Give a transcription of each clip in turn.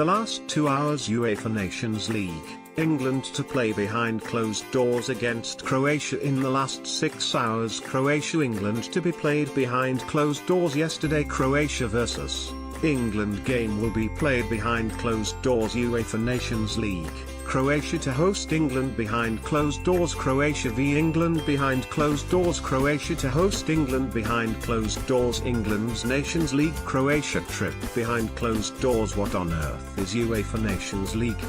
the last 2 hours UEFA Nations League, England to play behind closed doors against Croatia. In the last 6 hours, Croatia-England to be played behind closed doors. Yesterday Croatia vs. England game will be played behind closed doors. UEFA Nations League, Croatia to host England behind closed doors. Croatia v England behind closed doors. Croatia to host England behind closed doors. England's Nations League Croatia trip behind closed doors. What on earth is UEFA Nations League?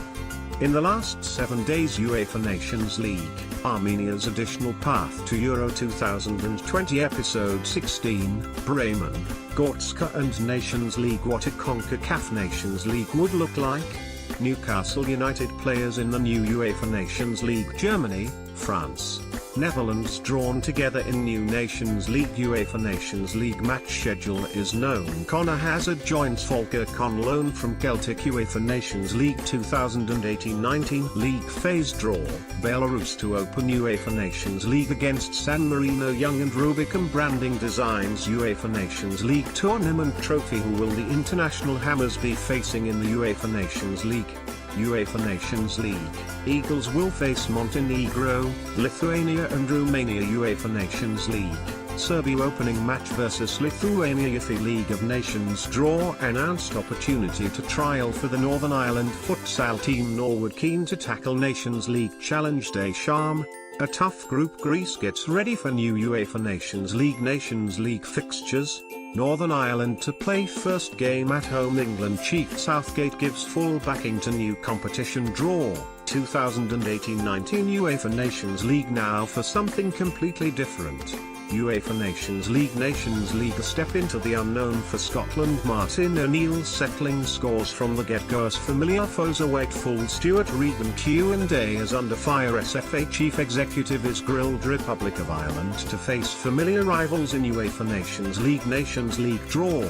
In the last 7 days, UEFA Nations League, Armenia's additional path to Euro 2020. Episode 16, Bremen, Gortska and Nations League. What a CONCACAF Nations League would look like. Newcastle United players in the new UEFA Nations League. Germany, France, Netherlands drawn together in new Nations League. UEFA Nations League match schedule is known. Connor Hazard joins Falkirk on loan from Celtic. UEFA Nations League 2018-19 league phase draw. Belarus to open UEFA Nations League against San Marino. Young and Rubicon branding designs UEFA Nations League tournament trophy. Who will the international hammers be facing in the UEFA Nations League? UEFA Nations League, Eagles will face Montenegro, Lithuania and Romania. UEFA Nations League, Serbia opening match versus Lithuania. UEFA League of Nations draw announced. Opportunity to trial for the Northern Ireland futsal team. Norwood keen to tackle Nations League challenge. Deschamps, a tough group. Greece gets ready for new UEFA Nations League fixtures. Northern Ireland to play first game at home. England chief Southgate gives full backing to new competition draw. 2018-19 UEFA Nations League. Now for something completely different. UEFA Nations League a step into the unknown for Scotland. Martin O'Neill settling scores from the get-go as familiar foes await full. Stuart Regan Q&A as under fire. SFA chief executive is grilled. Republic of Ireland to face familiar rivals in UEFA Nations League draw.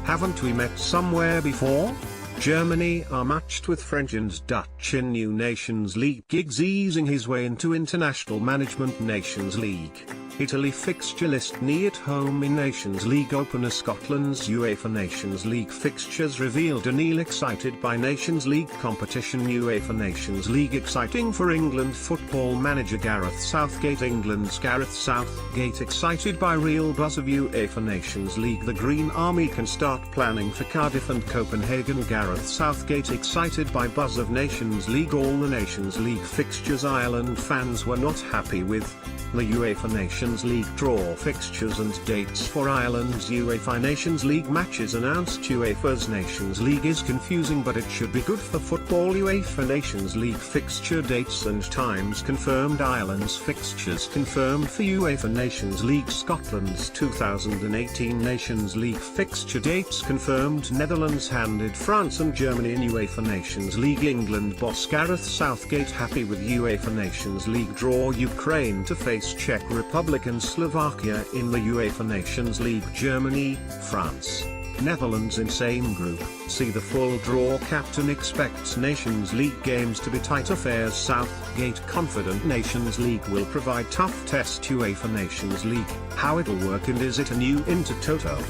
Haven't we met somewhere before? Germany are matched with French and Dutch in new Nations League. Giggs easing his way into international management. Nations League, Italy fixture list. Knee at home in Nations League opener. Scotland's UEFA Nations League fixtures revealed. O'Neill excited by Nations League competition. UEFA Nations League exciting for England. Football manager Gareth Southgate. England's Gareth Southgate excited by real buzz of UEFA Nations League. The Green Army can start planning for Cardiff and Copenhagen. Gareth Southgate excited by buzz of Nations League. All the Nations League fixtures. Ireland fans were not happy with the UEFA Nations League draw fixtures and dates for Ireland's UEFA Nations League matches announced. UEFA's Nations League is confusing, but it should be good for football. UEFA Nations League fixture dates and times confirmed. Ireland's fixtures confirmed for UEFA Nations League. Scotland's 2018 Nations League fixture dates confirmed. Netherlands handed France and Germany in UEFA Nations League. England boss Gareth Southgate happy with UEFA Nations League draw. Ukraine to face Czech Republic and Slovakia in the UEFA Nations League. Germany, France, Netherlands in same group. See the full draw. Captain expects Nations League games to be tight affairs. Southgate confident Nations League will provide tough test. UEFA Nations League, how it'll work and is it a new Intertoto?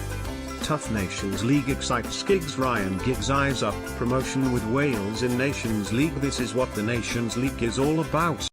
Tough Nations League excites Giggs. Ryan Giggs eyes up promotion with Wales in Nations League. This is what the Nations League is all about.